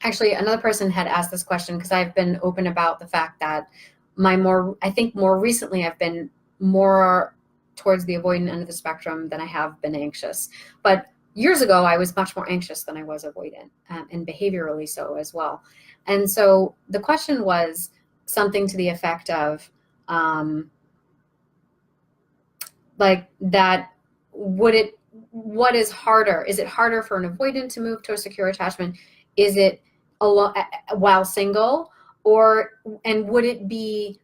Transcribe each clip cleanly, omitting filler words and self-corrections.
Actually, another person had asked this question because I've been open about the fact that I think more recently I've been more towards the avoidant end of the spectrum than I have been anxious. But years ago, I was much more anxious than I was avoidant, and behaviorally so as well. And so the question was something to the effect of, like that, what is harder? Is it harder for an avoidant to move to a secure attachment? Is it while single, and would it be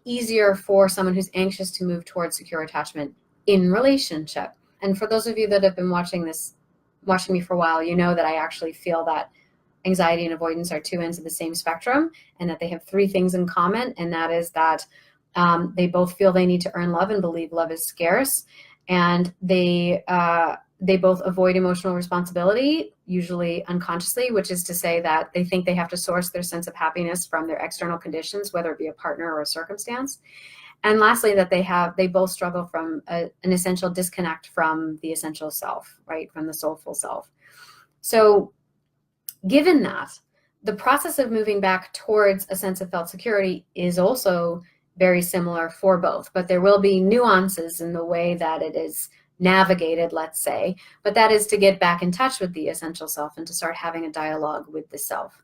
easier for someone who's anxious to move towards secure attachment in relationship? And for those of you that have been watching me for a while, you know that I actually feel that anxiety and avoidance are two ends of the same spectrum, and that they have three things in common, and that is that they both feel they need to earn love and believe love is scarce, and they both avoid emotional responsibility, usually unconsciously, which is to say that they think they have to source their sense of happiness from their external conditions, whether it be a partner or a circumstance. And lastly, that they both struggle from an essential disconnect from the essential self, right, from the soulful self. So given that, the process of moving back towards a sense of felt security is also very similar for both, but there will be nuances in the way that it is navigated, let's say, but that is to get back in touch with the essential self and to start having a dialogue with the self.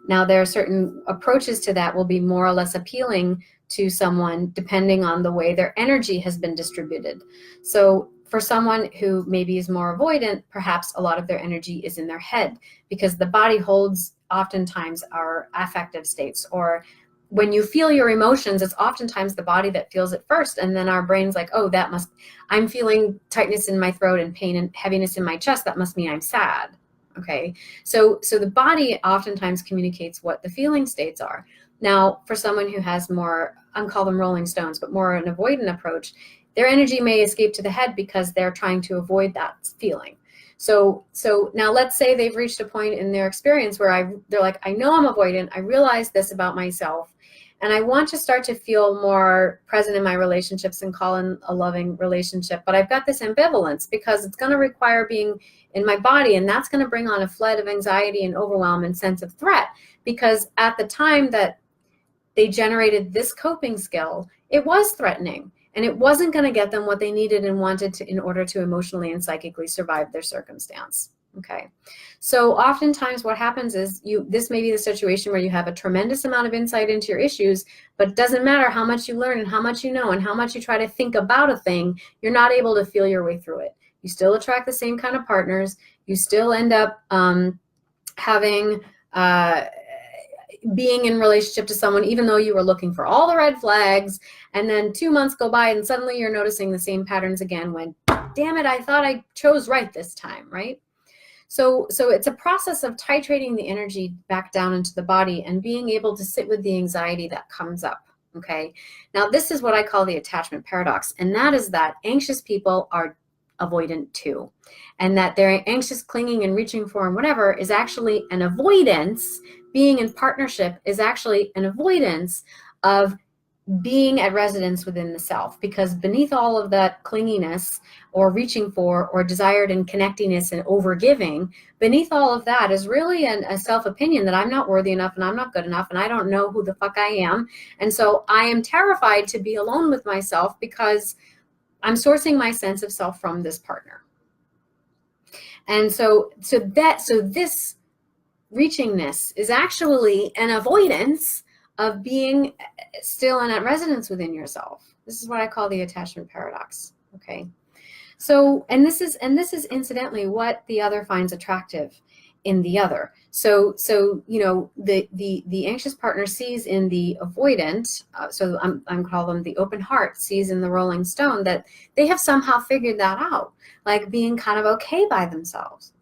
Now, there are certain approaches to that will be more or less appealing to someone depending on the way their energy has been distributed. So for someone who maybe is more avoidant, perhaps a lot of their energy is in their head, because the body holds oftentimes our affective states, or when you feel your emotions, it's oftentimes the body that feels it first, and then our brain's like, oh, I'm feeling tightness in my throat and pain and heaviness in my chest, that must mean I'm sad. Okay, so the body oftentimes communicates what the feeling states are. Now, for someone who has more, I'll call them rolling stones, but more an avoidant approach, their energy may escape to the head because they're trying to avoid that feeling. So now let's say they've reached a point in their experience where they're like, I know I'm avoidant, I realize this about myself, and I want to start to feel more present in my relationships and call in a loving relationship, but I've got this ambivalence because it's going to require being in my body, and that's going to bring on a flood of anxiety and overwhelm and sense of threat, because at the time that they generated this coping skill, it was threatening, and it wasn't going to get them what they needed and wanted to in order to emotionally and psychically survive their circumstance. Okay, so oftentimes what happens is this may be the situation where you have a tremendous amount of insight into your issues, but it doesn't matter how much you learn and how much you know and how much you try to think about a thing, you're not able to feel your way through it. You still attract the same kind of partners. You still end up having being in relationship to someone even though you were looking for all the red flags, and then 2 months go by and suddenly you're noticing the same patterns again when, damn it, I thought I chose right this time, right? So it's a process of titrating the energy back down into the body and being able to sit with the anxiety that comes up, okay? Now, this is what I call the attachment paradox, and that is that anxious people are avoidant too, and that their anxious clinging and reaching for and whatever is actually an avoidance. Being in partnership is actually an avoidance of being at residence within the self, because beneath all of that clinginess or reaching for or desired and connectiness and overgiving, beneath all of that is really a self-opinion that I'm not worthy enough and I'm not good enough and I don't know who the fuck I am. And so I am terrified to be alone with myself because I'm sourcing my sense of self from this partner. And so this reachingness is actually an avoidance of being still and at residence within yourself. This is what I call the attachment paradox. Okay, so and this is incidentally what the other finds attractive in the other. So you know, the anxious partner sees in the avoidant, so I'm call them the open heart, sees in the rolling stone that they have somehow figured that out, like being kind of okay by themselves.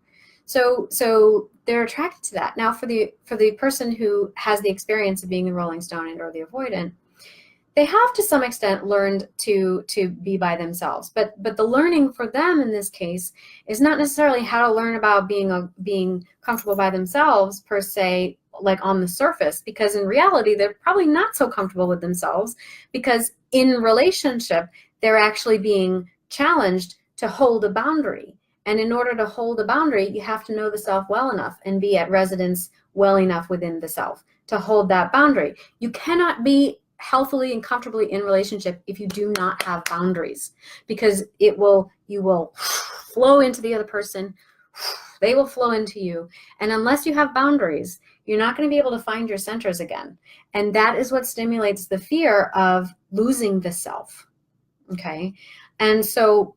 So they're attracted to that. Now, for the person who has the experience of being the rolling stone and or the avoidant, they have to some extent learned to be by themselves. But the learning for them in this case is not necessarily how to learn about being comfortable by themselves per se, like on the surface, because in reality they're probably not so comfortable with themselves, because in relationship they're actually being challenged to hold a boundary. And in order to hold a boundary, you have to know the self well enough and be at residence well enough within the self to hold that boundary. You cannot be healthily and comfortably in relationship if you do not have boundaries, because you will flow into the other person, they will flow into you. And unless you have boundaries, you're not going to be able to find your centers again. And that is what stimulates the fear of losing the self. Okay. And so,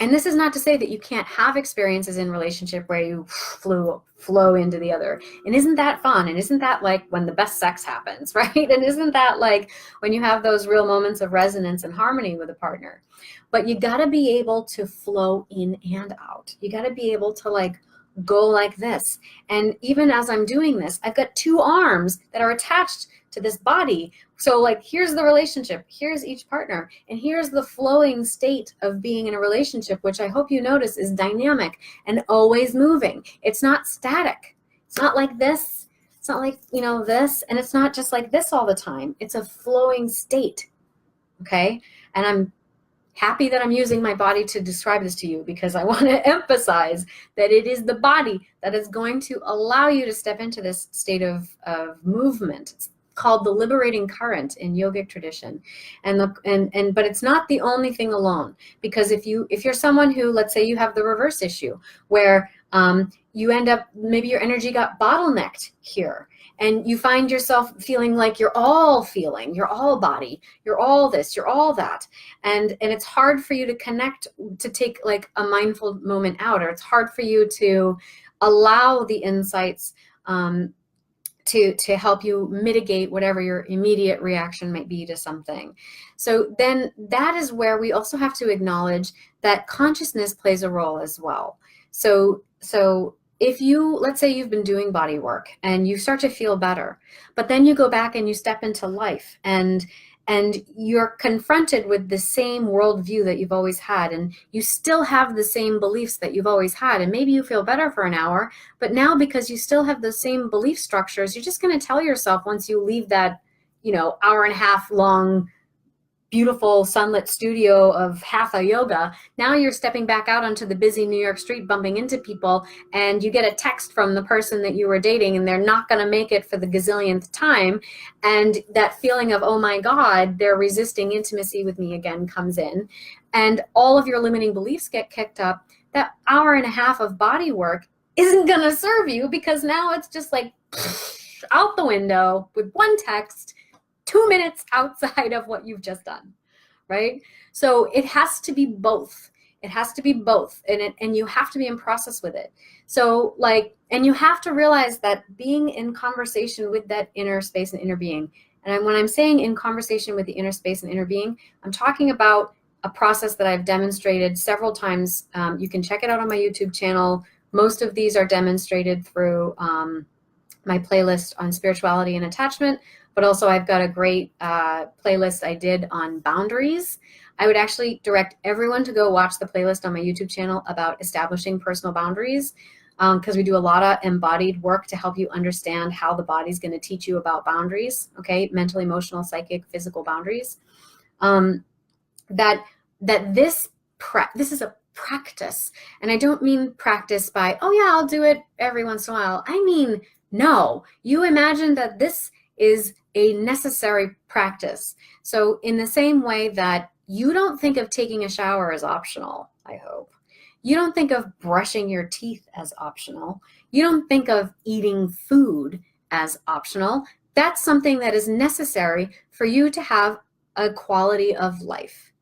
and this is not to say that you can't have experiences in relationship where you flow into the other. And isn't that fun? And isn't that like when the best sex happens, right? And isn't that like when you have those real moments of resonance and harmony with a partner? But you got to be able to flow in and out. You got to be able to like go like this. And even as I'm doing this, I've got two arms that are attached to this body. So like, here's the relationship, here's each partner, and here's the flowing state of being in a relationship, which I hope you notice is dynamic and always moving. It's not static. It's not like this. It's not like, this, and it's not just like this all the time. It's a flowing state. Okay. And I'm happy that I'm using my body to describe this to you, because I want to emphasize that it is the body that is going to allow you to step into this state of movement. It's called the liberating current in yogic tradition. But it's not the only thing alone, because if you're someone who, let's say you have the reverse issue where you end up, maybe your energy got bottlenecked here, and you find yourself feeling like you're all body, you're all this, you're all that. And it's hard for you to connect, to take like a mindful moment out, or it's hard for you to allow the insights to help you mitigate whatever your immediate reaction might be to something. So then that is where we also have to acknowledge that consciousness plays a role as well. So if you, let's say you've been doing body work and you start to feel better, but then you go back and you step into life and you're confronted with the same worldview that you've always had, and you still have the same beliefs that you've always had, and maybe you feel better for an hour, but now because you still have the same belief structures, you're just going to tell yourself, once you leave that, hour and a half long beautiful sunlit studio of hatha yoga, now you're stepping back out onto the busy New York street, bumping into people, and you get a text from the person that you were dating, and they're not going to make it for the gazillionth time. And that feeling of, oh my God, they're resisting intimacy with me again comes in, and all of your limiting beliefs get kicked up. That hour and a half of body work isn't going to serve you, because now it's just like out the window with one text, 2 minutes outside of what you've just done, right? So it has to be both. It has to be both, and you have to be in process with it. So and you have to realize that being in conversation with that inner space and inner being, and when I'm saying in conversation with the inner space and inner being, I'm talking about a process that I've demonstrated several times. You can check it out on my YouTube channel. Most of these are demonstrated through my playlist on spirituality and attachment. But also I've got a great playlist I did on boundaries. I would actually direct everyone to go watch the playlist on my YouTube channel about establishing personal boundaries, because we do a lot of embodied work to help you understand how the body's going to teach you about boundaries, okay? Mental, emotional, psychic, physical boundaries. This is a practice. And I don't mean practice by, oh yeah, I'll do it every once in a while. I mean, no, you imagine that this is a necessary practice. So in the same way that you don't think of taking a shower as optional, I hope. You don't think of brushing your teeth as optional. You don't think of eating food as optional. That's something that is necessary for you to have a quality of life.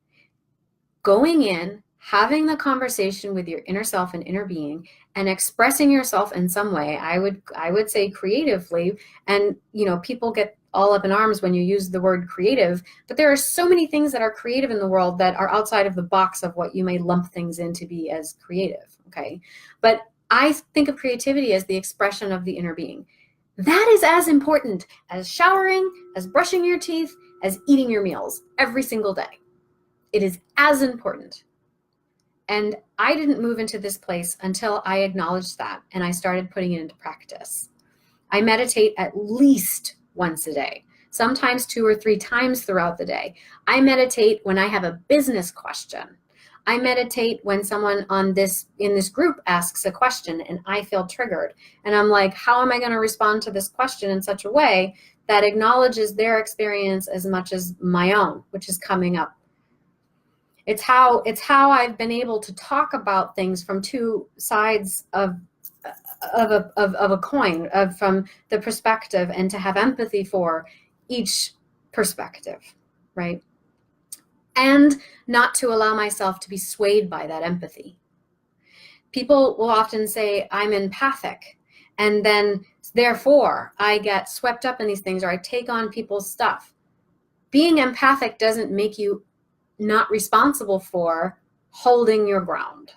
Going in, having the conversation with your inner self and inner being, and expressing yourself in some way, I would say creatively, and people get all up in arms when you use the word creative, but there are so many things that are creative in the world that are outside of the box of what you may lump things in to be as creative, okay? But I think of creativity as the expression of the inner being. That is as important as showering, as brushing your teeth, as eating your meals every single day. It is as important. And I didn't move into this place until I acknowledged that, and I started putting it into practice. I meditate at least once a day, sometimes 2 or 3 times throughout the day. I meditate when I have a business question. I meditate when someone in this group asks a question and I feel triggered. And I'm like, how am I going to respond to this question in such a way that acknowledges their experience as much as my own, which is coming up? It's how I've been able to talk about things from two sides of a coin, from the perspective, and to have empathy for each perspective, right? And not to allow myself to be swayed by that empathy. People will often say, I'm empathic, and then therefore I get swept up in these things, or I take on people's stuff. Being empathic doesn't make you not responsible for holding your ground.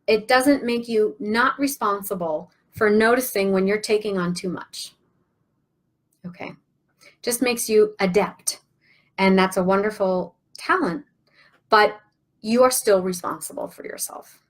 It doesn't make you not responsible for noticing when you're taking on too much. Okay. Just makes you adept. And that's a wonderful talent, but you are still responsible for yourself.